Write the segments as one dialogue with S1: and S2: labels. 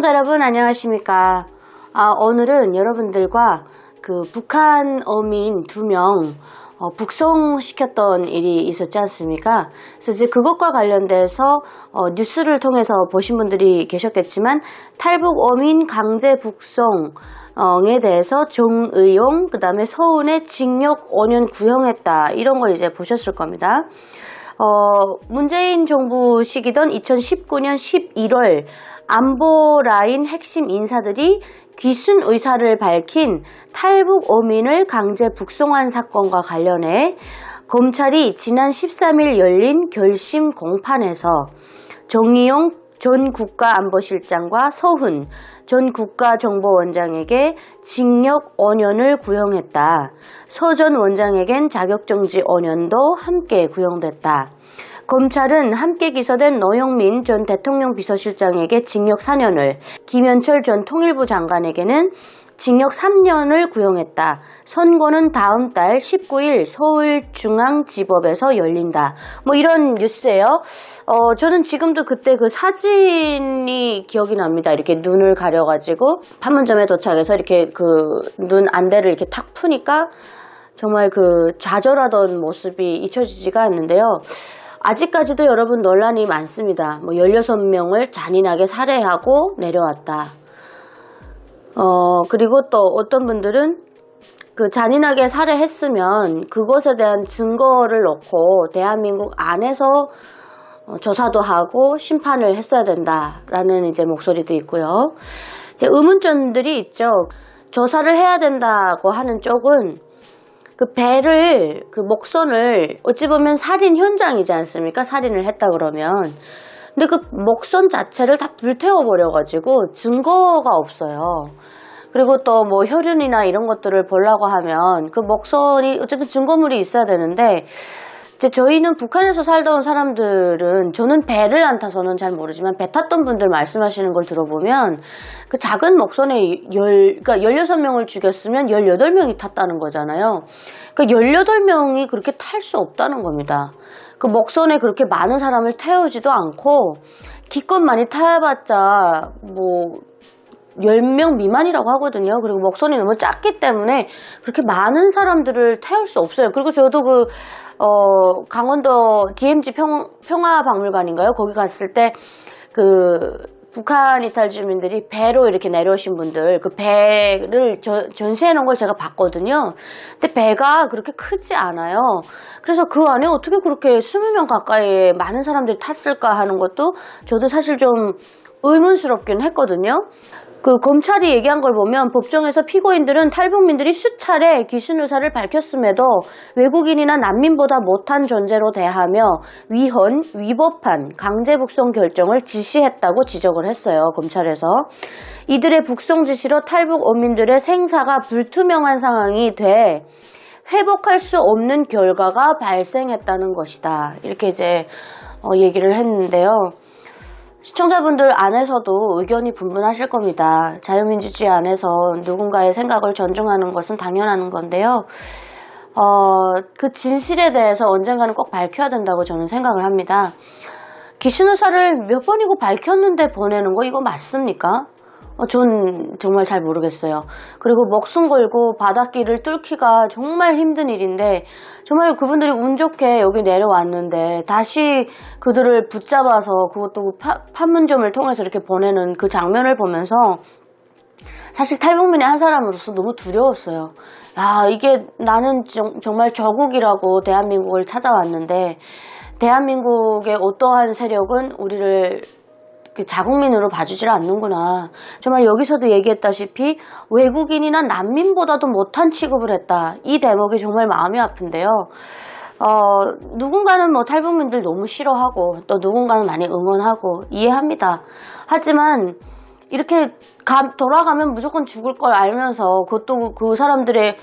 S1: 시청자 여러분 안녕하십니까. 오늘은 여러분들과 그 북한 어민 2명 북송시켰던 일이 있었지 않습니까? 그래서 이제 그것과 관련돼서 뉴스를 통해서 보신 분들이 계셨겠지만 탈북 어민 강제 북송에 대해서 정의용 그 다음에 서운의 징역 5년 구형했다 이런 걸 이제 보셨을 겁니다. 문재인 정부 시기던 2019년 11월 안보라인 핵심 인사들이 귀순 의사를 밝힌 탈북 어민을 강제 북송한 사건과 관련해 검찰이 지난 13일 열린 결심 공판에서 정의용 전 국가안보실장과 서훈 전 국가정보원장에게 징역 5년을 구형했다. 서 전 원장에겐 자격정지 5년도 함께 구형됐다. 검찰은 함께 기소된 노영민 전 대통령 비서실장에게 징역 4년을, 김현철 전 통일부 장관에게는 징역 3년을 구형했다. 선고는 다음 달 19일 서울중앙지법에서 열린다. 뭐 이런 뉴스예요. 저는 지금도 그때 그 사진이 기억이 납니다. 이렇게 눈을 가려가지고 판문점에 도착해서 이렇게 그 눈 안대를 이렇게 탁 푸니까 정말 그 좌절하던 모습이 잊혀지지가 않는데요. 아직까지도 여러분 논란이 많습니다. 뭐 16명을 잔인하게 살해하고 내려왔다. 그리고 또 어떤 분들은 그 잔인하게 살해했으면 그것에 대한 증거를 넣고 대한민국 안에서 조사도 하고 심판을 했어야 된다라는 이제 목소리도 있고요. 이제 의문점들이 있죠. 조사를 해야 된다고 하는 쪽은 그 배를, 그 목선을 어찌 보면 살인 현장이지 않습니까? 살인을 했다 그러면. 근데 그 목선 자체를 다 불태워버려가지고 증거가 없어요. 그리고 또 뭐 혈흔이나 이런 것들을 보려고 하면 그 목선이 어쨌든 증거물이 있어야 되는데, 이제 저희는 북한에서 살다 온 사람들은, 저는 배를 안 타서는 잘 모르지만 배 탔던 분들 말씀하시는 걸 들어보면 그 작은 목선에 그러니까 16명을 죽였으면 18명이 탔다는 거잖아요. 그러니까 18명이 그렇게 탈 수 없다는 겁니다. 그 목선에 그렇게 많은 사람을 태우지도 않고 기껏 많이 타봤자 뭐 10명 미만이라고 하거든요. 그리고 목선이 너무 작기 때문에 그렇게 많은 사람들을 태울 수 없어요. 그리고 저도 그 강원도 DMZ 평화박물관인가요? 거기 갔을 때 그 북한 이탈 주민들이 배로 이렇게 내려오신 분들, 그 배를 전시해 놓은 걸 제가 봤거든요. 근데 배가 그렇게 크지 않아요. 그래서 그 안에 어떻게 그렇게 20명 가까이 많은 사람들이 탔을까 하는 것도 저도 사실 좀 의문스럽긴 했거든요. 그 검찰이 얘기한 걸 보면 법정에서 피고인들은 탈북민들이 수차례 귀순 의사를 밝혔음에도 외국인이나 난민보다 못한 존재로 대하며 위법한 강제 북송 결정을 지시했다고 지적을 했어요. 검찰에서. 이들의 북송 지시로 탈북 어민들의 생사가 불투명한 상황이 돼 회복할 수 없는 결과가 발생했다는 것이다. 이렇게 이제 얘기를 했는데요. 시청자분들 안에서도 의견이 분분하실 겁니다. 자유민주주의 안에서 누군가의 생각을 존중하는 것은 당연한 건데요. 그 진실에 대해서 언젠가는 꼭 밝혀야 된다고 저는 생각을 합니다. 귀순 의사를 몇 번이고 밝혔는데 보내는 거 이거 맞습니까? 전 정말 잘 모르겠어요. 그리고 목숨 걸고 바닷길을 뚫기가 정말 힘든 일인데, 정말 그분들이 운 좋게 여기 내려왔는데 다시 그들을 붙잡아서 그것도 판문점을 통해서 이렇게 보내는 그 장면을 보면서 사실 탈북민의 한 사람으로서 너무 두려웠어요. 야, 이게 나는 정말 저국이라고 대한민국을 찾아왔는데 대한민국의 어떠한 세력은 우리를 자국민으로 봐주질 않는구나. 정말 여기서도 얘기했다시피 외국인이나 난민보다도 못한 취급을 했다. 이 대목이 정말 마음이 아픈데요. 누군가는 뭐 탈북민들 너무 싫어하고 또 누군가는 많이 응원하고 이해합니다. 하지만 이렇게 돌아가면 무조건 죽을 걸 알면서 그것도 그 사람들의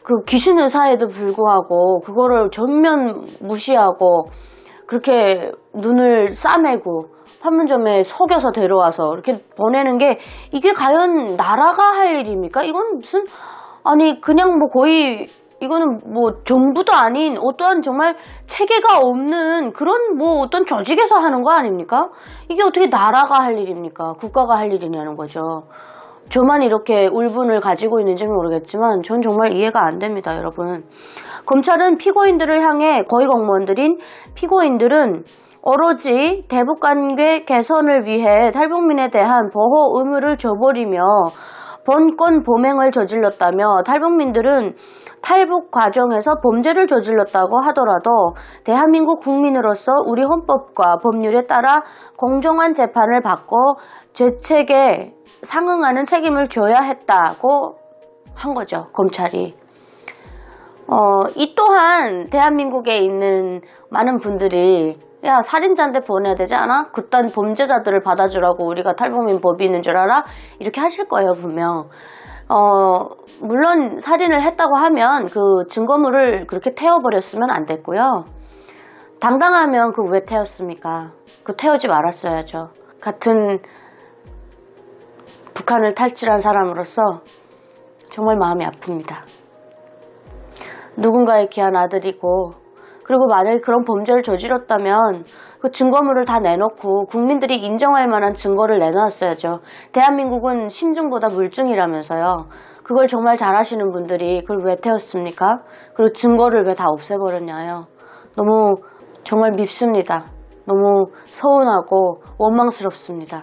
S1: 그 귀순 의사에도 불구하고 그거를 전면 무시하고 그렇게 눈을 싸매고 판문점에 속여서 데려와서 이렇게 보내는 게 이게 과연 나라가 할 일입니까? 이건 무슨, 아니 그냥 뭐 거의 이거는 뭐 정부도 아닌 어떠한 정말 체계가 없는 그런 뭐 어떤 조직에서 하는 거 아닙니까? 이게 어떻게 나라가 할 일입니까? 국가가 할 일이냐는 거죠. 저만 이렇게 울분을 가지고 있는지 모르겠지만 전 정말 이해가 안 됩니다, 여러분. 검찰은 피고인들을 향해 거의 공무원들인 피고인들은 오로지 대북관계 개선을 위해 탈북민에 대한 보호 의무를 줘버리며 본건 범행을 저질렀다며 탈북민들은 탈북 과정에서 범죄를 저질렀다고 하더라도 대한민국 국민으로서 우리 헌법과 법률에 따라 공정한 재판을 받고 죄책에 상응하는 책임을 져야 했다고 한 거죠, 검찰이. 이 또한 대한민국에 있는 많은 분들이 야, 살인자인데 보내야 되지 않아? 그딴 범죄자들을 받아주라고 우리가 탈북민 법이 있는 줄 알아? 이렇게 하실 거예요, 분명. 물론 살인을 했다고 하면 그 증거물을 그렇게 태워버렸으면 안 됐고요. 당당하면 그 왜 태웠습니까? 그 태우지 말았어야죠. 같은 북한을 탈출한 사람으로서 정말 마음이 아픕니다. 누군가의 귀한 아들이고 그리고 만약에 그런 범죄를 저질렀다면 그 증거물을 다 내놓고 국민들이 인정할 만한 증거를 내놨어야죠. 대한민국은 심증보다 물증이라면서요. 그걸 정말 잘하시는 분들이 그걸 왜 태웠습니까? 그리고 증거를 왜 다 없애버렸냐요. 너무 정말 밉습니다. 너무 서운하고 원망스럽습니다.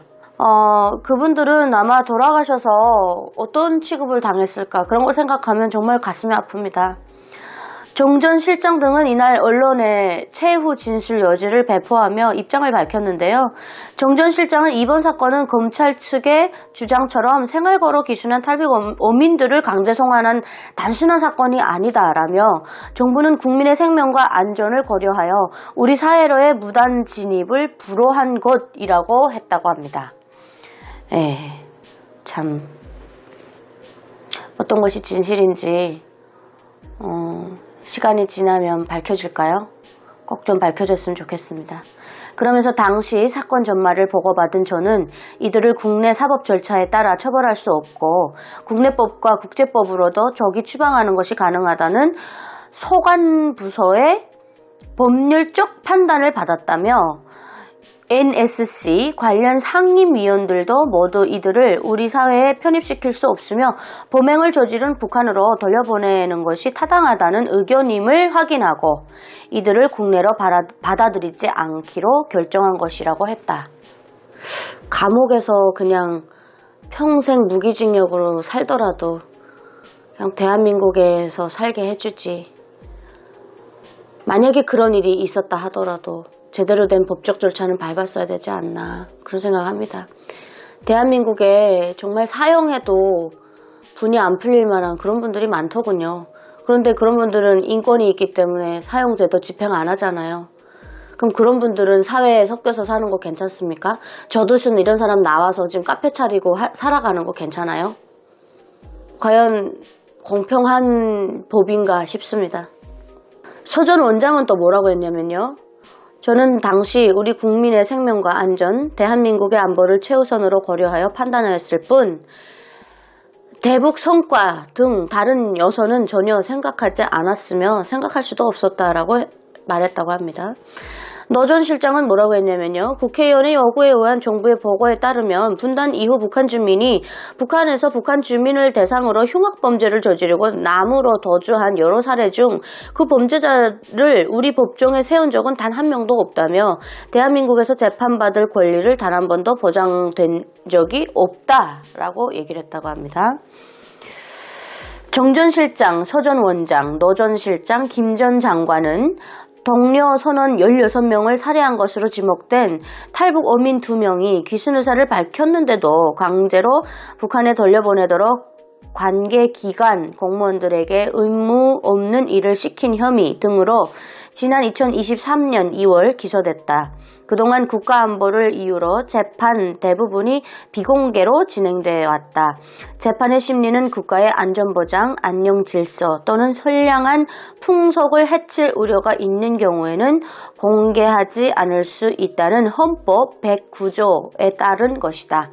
S1: 그분들은 아마 돌아가셔서 어떤 취급을 당했을까 그런 걸 생각하면 정말 가슴이 아픕니다. 정 전 실장 등은 이날 언론에 최후 진술 여지를 배포하며 입장을 밝혔는데요. 정 전 실장은 이번 사건은 검찰 측의 주장처럼 생활거로 기준한 탈북 어민들을 강제 송환한 단순한 사건이 아니다라며 정부는 국민의 생명과 안전을 고려하여 우리 사회로의 무단 진입을 불허한 것이라고 했다고 합니다. 참 어떤 것이 진실인지 시간이 지나면 밝혀질까요? 꼭 좀 밝혀졌으면 좋겠습니다. 그러면서 당시 사건 전말을 보고받은 저는 이들을 국내 사법 절차에 따라 처벌할 수 없고 국내법과 국제법으로도 적이 추방하는 것이 가능하다는 소관부서의 법률적 판단을 받았다며 NSC 관련 상임위원들도 모두 이들을 우리 사회에 편입시킬 수 없으며 범행을 저지른 북한으로 돌려보내는 것이 타당하다는 의견임을 확인하고 이들을 국내로 받아들이지 않기로 결정한 것이라고 했다. 감옥에서 그냥 평생 무기징역으로 살더라도 그냥 대한민국에서 살게 해주지. 만약에 그런 일이 있었다 하더라도 제대로 된 법적 절차는 밟았어야 되지 않나 그런 생각합니다. 대한민국에 정말 사형해도 분이 안 풀릴 만한 그런 분들이 많더군요. 그런데 그런 분들은 인권이 있기 때문에 사형제도 집행 안 하잖아요. 그럼 그런 분들은 사회에 섞여서 사는 거 괜찮습니까? 저도순 이런 사람 나와서 지금 카페 차리고 살아가는 거 괜찮아요? 과연 공평한 법인가 싶습니다. 서전 원장은 또 뭐라고 했냐면요. 저는 당시 우리 국민의 생명과 안전, 대한민국의 안보를 최우선으로 고려하여 판단하였을 뿐 대북 성과 등 다른 요소는 전혀 생각하지 않았으며 생각할 수도 없었다라고 말했다고 합니다. 노 전 실장은 뭐라고 했냐면요. 국회의원의 요구에 의한 정부의 보고에 따르면 분단 이후 북한 주민이 북한에서 북한 주민을 대상으로 흉악범죄를 저지르고 남으로 도주한 여러 사례 중 그 범죄자를 우리 법정에 세운 적은 단 한 명도 없다며 대한민국에서 재판받을 권리를 단 한 번도 보장된 적이 없다라고 얘기를 했다고 합니다. 정 전 실장, 서 전 원장, 노 전 실장, 김 전 장관은 동료 선원 16명을 살해한 것으로 지목된 탈북 어민 2명이 귀순 의사를 밝혔는데도 강제로 북한에 돌려보내도록 관계기관 공무원들에게 의무 없는 일을 시킨 혐의 등으로 지난 2023년 2월 기소됐다. 그동안 국가안보를 이유로 재판 대부분이 비공개로 진행되어 왔다. 재판의 심리는 국가의 안전보장, 안녕질서 또는 선량한 풍속을 해칠 우려가 있는 경우에는 공개하지 않을 수 있다는 헌법 109조에 따른 것이다.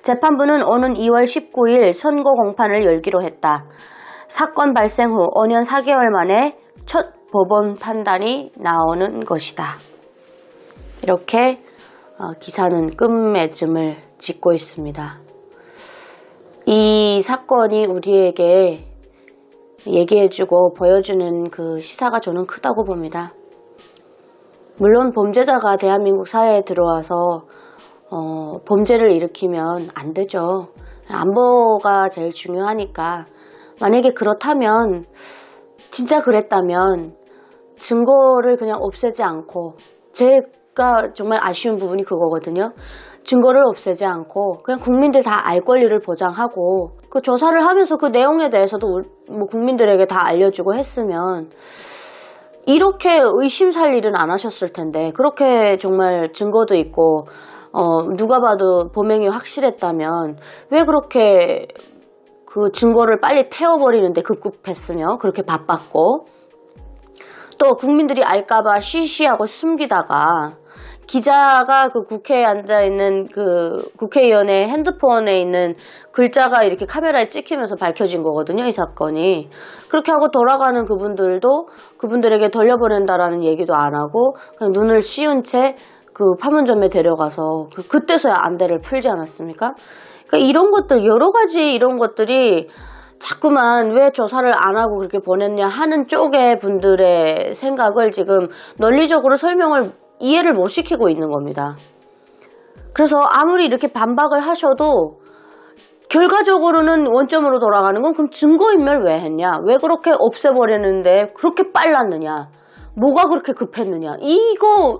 S1: 재판부는 오는 2월 19일 선고 공판을 열기로 했다. 사건 발생 후 5년 4개월 만에 첫 법원 판단이 나오는 것이다. 이렇게 기사는 끝맺음을 짓고 있습니다. 이 사건이 우리에게 얘기해주고 보여주는 그 시사가 저는 크다고 봅니다. 물론 범죄자가 대한민국 사회에 들어와서 범죄를 일으키면 안 되죠. 안보가 제일 중요하니까. 만약에 그렇다면, 진짜 그랬다면 증거를 그냥 없애지 않고, 제가 정말 아쉬운 부분이 그거거든요. 증거를 없애지 않고 그냥 국민들 다 알 권리를 보장하고 그 조사를 하면서 그 내용에 대해서도 뭐 국민들에게 다 알려주고 했으면 이렇게 의심 살 일은 안 하셨을 텐데, 그렇게 정말 증거도 있고 누가 봐도 범행이 확실했다면 왜 그렇게 그 증거를 빨리 태워버리는데 급급했으며 그렇게 바빴고, 또 국민들이 알까봐 쉬쉬하고 숨기다가 기자가 그 국회에 앉아있는 그 국회의원의 핸드폰에 있는 글자가 이렇게 카메라에 찍히면서 밝혀진 거거든요, 이 사건이. 그렇게 하고 돌아가는 그분들도 그분들에게 돌려보낸다라는 얘기도 안 하고 그냥 눈을 씌운 채 그 판문점에 데려가서 그때서야 안대를 풀지 않았습니까? 그러니까 이런 것들, 여러 가지 이런 것들이 자꾸만 왜 조사를 안 하고 그렇게 보냈냐 하는 쪽의 분들의 생각을 지금 논리적으로 설명을 이해를 못 시키고 있는 겁니다. 그래서 아무리 이렇게 반박을 하셔도 결과적으로는 원점으로 돌아가는 건 그럼 증거인멸 왜 했냐? 왜 그렇게 없애버리는데 그렇게 빨랐느냐? 뭐가 그렇게 급했느냐? 이거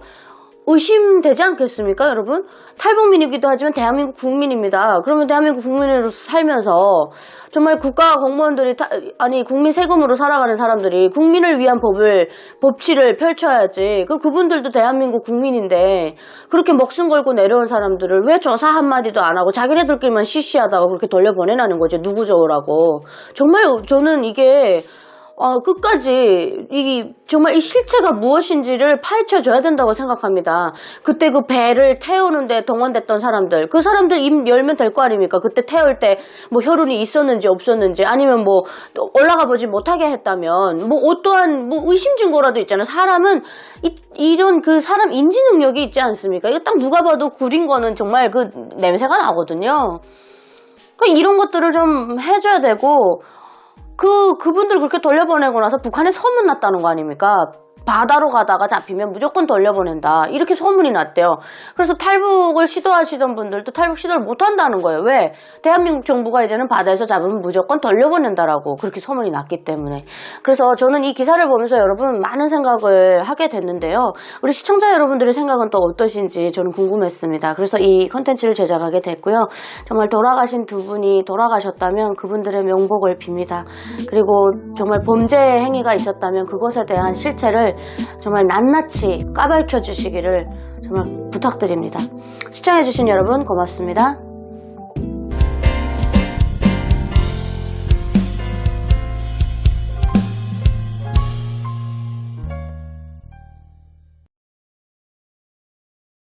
S1: 의심되지 않겠습니까, 여러분? 탈북민이기도 하지만 대한민국 국민입니다. 그러면 대한민국 국민으로서 살면서 정말 국가 공무원들이 아니 국민 세금으로 살아가는 사람들이 국민을 위한 법치를 펼쳐야지. 그분들도 대한민국 국민인데 그렇게 목숨 걸고 내려온 사람들을 왜 조사 한마디도 안 하고 자기네들끼리만 시시하다가 그렇게 돌려보내라는 거죠. 누구 좋으라고. 정말 저는 이게 끝까지 정말 이 실체가 무엇인지를 파헤쳐줘야 된다고 생각합니다. 그때 그 배를 태우는데 동원됐던 사람들, 그 사람들 입 열면 될 거 아닙니까? 그때 태울 때 뭐 혈흔이 있었는지 없었는지, 아니면 뭐 올라가 보지 못하게 했다면 뭐 어떠한 뭐 의심 증거라도 있잖아요. 사람은 이런 그 사람 인지 능력이 있지 않습니까? 이거 딱 누가 봐도 구린 거는 정말 그 냄새가 나거든요. 그러니까 이런 것들을 좀 해줘야 되고, 그분들 그렇게 돌려보내고 나서 북한에 소문났다는 거 아닙니까? 바다로 가다가 잡히면 무조건 돌려보낸다. 이렇게 소문이 났대요. 그래서 탈북을 시도하시던 분들도 탈북 시도를 못한다는 거예요. 왜? 대한민국 정부가 이제는 바다에서 잡으면 무조건 돌려보낸다라고 그렇게 소문이 났기 때문에. 그래서 저는 이 기사를 보면서 여러분 많은 생각을 하게 됐는데요. 우리 시청자 여러분들의 생각은 또 어떠신지 저는 궁금했습니다. 그래서 이 컨텐츠를 제작하게 됐고요. 정말 돌아가신 두 분이 돌아가셨다면 그분들의 명복을 빕니다. 그리고 정말 범죄 행위가 있었다면 그것에 대한 실체를 정말 낱낱이 까발켜 주시기를 정말 부탁드립니다. 시청해주신 여러분 고맙습니다.